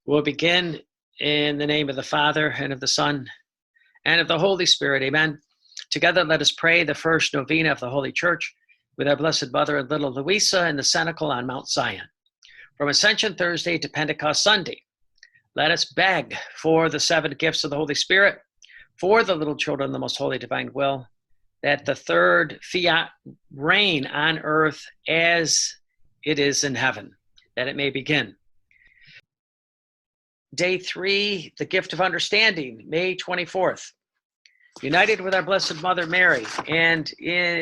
We'll begin in the name of the Father, and of the Son, and of the Holy Spirit. Amen. Together, let us pray the first novena of the Holy Church with our Blessed Mother and little Luisa in the cenacle on Mount Zion. From Ascension Thursday to Pentecost Sunday, let us beg for the 7 gifts of the Holy Spirit, for the little children of the most holy divine will, that the third Fiat reign on earth as it is in heaven, that it may begin. Day 3, the gift of understanding, May 24th. United with our Blessed Mother Mary and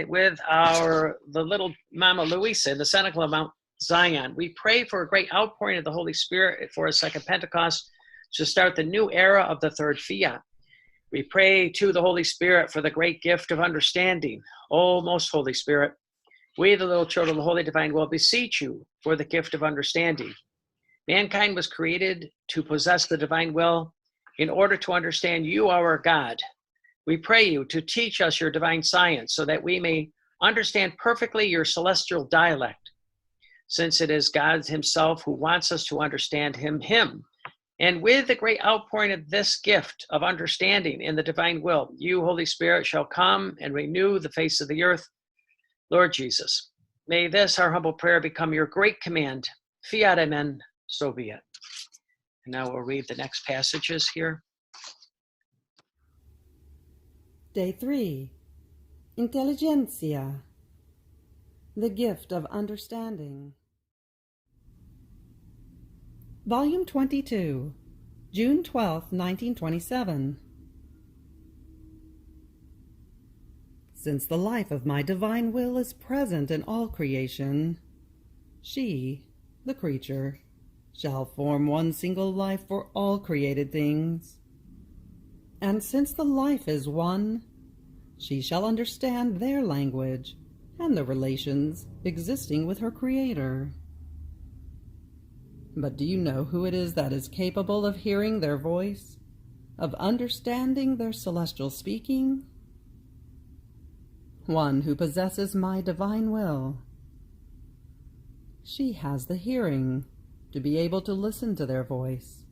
with the little Mama Luisa in the cenacle of Mount Zion, we pray for a great outpouring of the Holy Spirit for a second Pentecost to start the new era of the third Fiat. We pray to the Holy Spirit for the great gift of understanding. O most Holy Spirit, we, the little children of the Holy Divine Will, beseech you for the gift of understanding. Mankind was created to possess the divine will in order to understand you, our God. We pray you to teach us your divine science so that we may understand perfectly your celestial dialect, since it is God himself who wants us to understand him. And with the great outpouring of this gift of understanding in the divine will, you, Holy Spirit, shall come and renew the face of the earth. Lord Jesus, may this, our humble prayer, become your great command. Fiat, amen, so be it. And now we'll read the next passages here. Day 3. Intelligentsia, the gift of understanding. Volume 22, June 12, 1927. Since the life of my divine will is present in all creation, she, the creature, shall form one single life for all created things. And since the life is one, she shall understand their language and the relations existing with her Creator. But do you know who it is that is capable of hearing their voice, of understanding their celestial speaking? One who possesses my divine will. She has the hearing to be able to listen to their voice,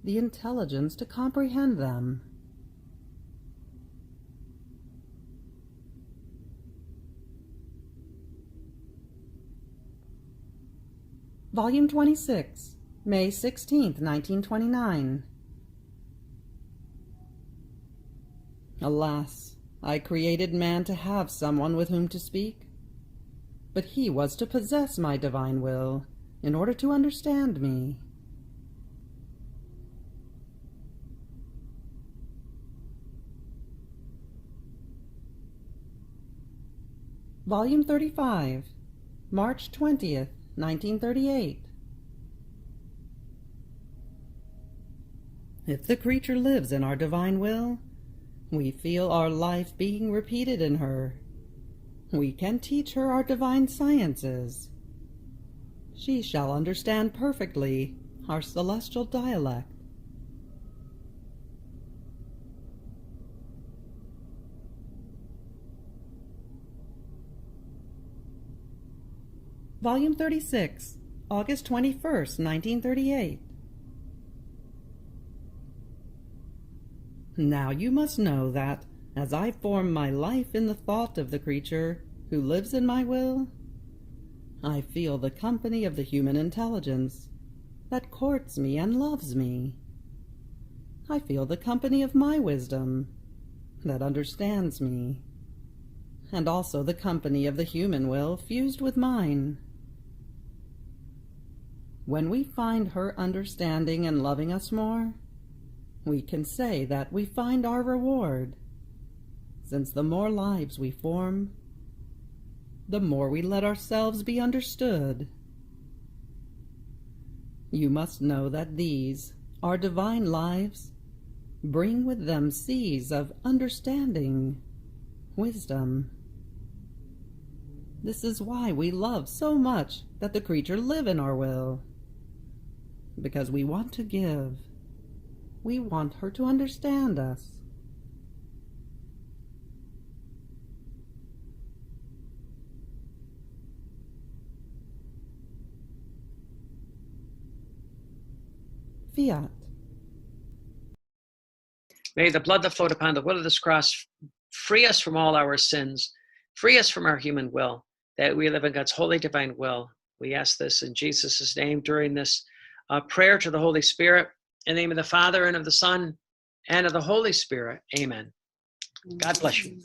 the intelligence to comprehend them. Volume 26, May 16, 1929. Alas, I created man to have someone with whom to speak, but he was to possess my divine will in order to understand me. Volume 35, March 20th, 1938. If the creature lives in our divine will, we feel our life being repeated in her. We can teach her our divine sciences. She shall understand perfectly our celestial dialect. Volume 36, August 21st, 1938. Now you must know that, as I form my life in the thought of the creature who lives in my will, I feel the company of the human intelligence that courts me and loves me. I feel the company of my wisdom that understands me, and also the company of the human will fused with mine. When we find her understanding and loving us more, we can say that we find our reward, since the more lives we form, the more we let ourselves be understood. You must know that these, our divine lives, bring with them seas of understanding, wisdom. This is why we love so much that the creature live in our will, because we want to give. We want her to understand us. Fiat. May the blood that flowed upon the wood of this cross free us from all our sins, free us from our human will, that we live in God's holy divine will. We ask this in Jesus' name during this prayer to the Holy Spirit. In the name of the Father, and of the Son, and of the Holy Spirit. Amen. God bless you.